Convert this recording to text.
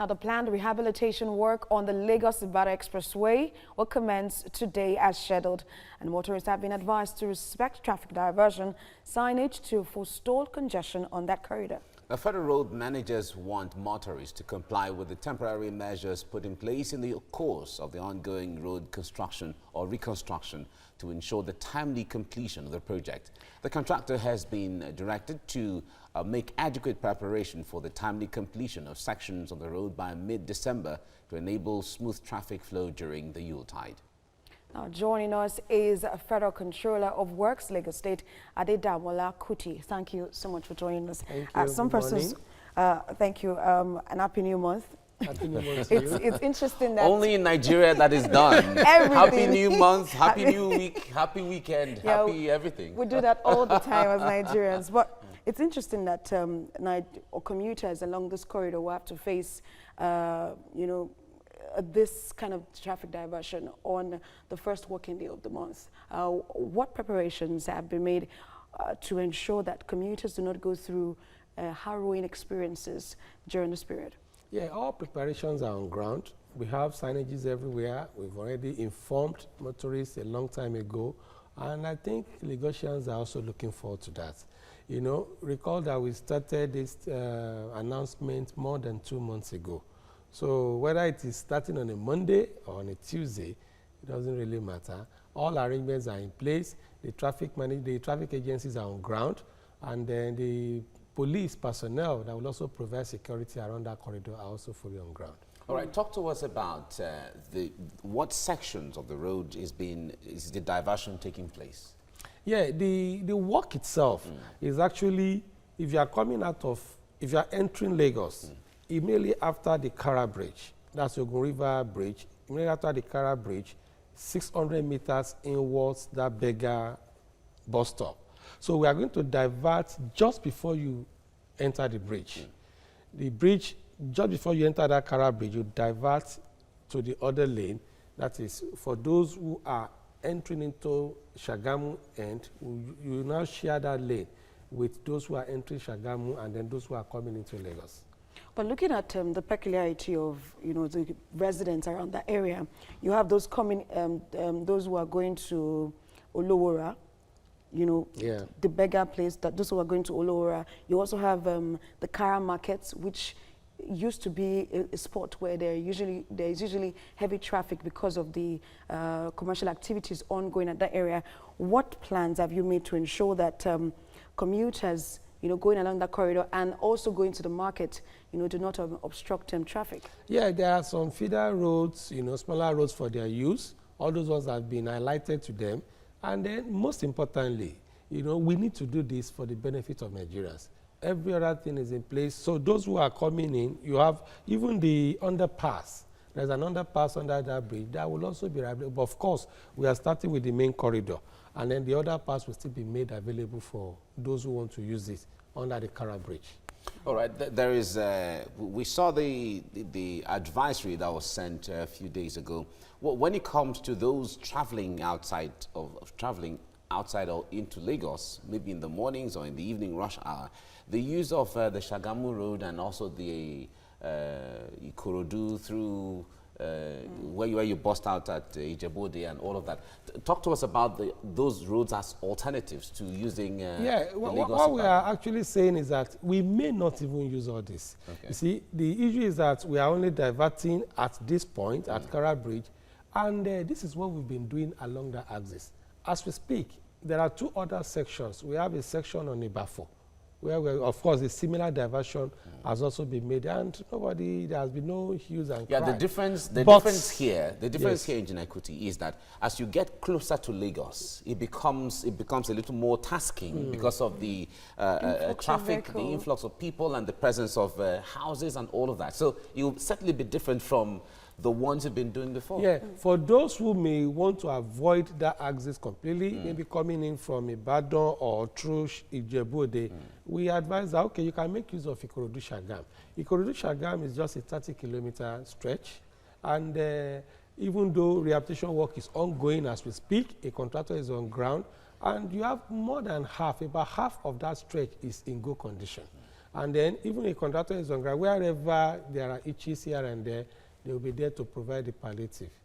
Now, the planned rehabilitation work on the Lagos-Ibadan Expressway will commence today as scheduled, and motorists have been advised to respect traffic diversion signage to forestall congestion on that corridor. The federal road managers want motorists to comply with the temporary measures put in place in the course of the ongoing road construction or reconstruction to ensure the timely completion of the project. The contractor has been directed to make adequate preparation for the timely completion of sections of the road by mid-December to enable smooth traffic flow during the Yuletide. Now, joining us is Federal Controller of Works, Lagos State, Adedamola Kuti. Thank you so much for joining us. Thank you. Some persons, thank you, and Happy New Month. Happy New Month to you. It's interesting that only in Nigeria that is done. Happy New Month, Happy New Week, Happy Weekend, happy everything. We do that all the time as Nigerians. But it's interesting that commuters along this corridor will have to face, this kind of traffic diversion on the first working day of the month. What preparations have been made to ensure that commuters do not go through harrowing experiences during this period? Yeah, all preparations are on ground. We have signages everywhere. We've already informed motorists a long time ago, and I think Lagosians are also looking forward to that. You know, recall that we started this announcement more than 2 months ago. So whether it is starting on a Monday or on a Tuesday, it doesn't really matter. All arrangements are in place. The traffic agencies are on ground, and then the police personnel that will also provide security around that corridor are also fully on ground. All right, talk to us about what sections of the road is the diversion taking place? Yeah, the work itself is actually, if you are entering Lagos, immediately after the Kara Bridge, that's Ogun River Bridge, immediately after the Kara Bridge, 600 meters inwards that Beggar bus stop. So we are going to divert just before you enter the bridge. The bridge, just before you enter that Kara Bridge, you divert to the other lane. That is for those who are entering into Shagamu end, you will now share that lane with those who are entering Shagamu and then those who are coming into Lagos. But looking at the peculiarity of the residents around that area, you have those coming, those who are going to Olowora, the Beggar place, those who are going to Olowora. You also have the Kara markets, which used to be a spot where there is usually heavy traffic because of the commercial activities ongoing at that area. What plans have you made to ensure that commuters going along that corridor and also going to the market, do not obstruct traffic? Yeah, there are some feeder roads, smaller roads for their use. All those ones have been highlighted to them. And then, most importantly, we need to do this for the benefit of Nigerians. Every other thing is in place. So those who are coming in, you have even the underpass. There's an underpass under that bridge that will also be available. But of course, we are starting with the main corridor. And then the other pass will still be made available for those who want to use it under the Kara Bridge. All right, there is, we saw the advisory that was sent a few days ago. When it comes to those traveling outside or into Lagos, maybe in the mornings or in the evening rush hour, the use of the Shagamu Road and also the Ikorodu through where you bust out at Ijebode and all of that. Talk to us about those roads as alternatives to using what we are actually saying is that we may not even use all this. Okay. You see, the issue is that we are only diverting at this point, at Kara Bridge, and this is what we've been doing along the axis. As we speak, there are two other sections. We have a section on Ibafo, where of course, a similar diversion has also been made, and there has been no hues and cry. The difference here, Engineer Kuti, is that as you get closer to Lagos, it becomes a little more tasking because of the traffic, the influx of people, and the presence of houses and all of that. So it will certainly be different from the ones you've been doing before. Yeah, for those who may want to avoid that axis completely, maybe coming in from Ibadan or through Ijebode, we advise that, okay, you can make use of Ikorodu Shagam. Ikorodu Shagam is just a 30-kilometer stretch, and even though rehabilitation work is ongoing as we speak, a contractor is on ground, and you have more than about half of that stretch is in good condition. And then even a contractor is on ground, wherever there are itches here and there, they will be there to provide the palliative.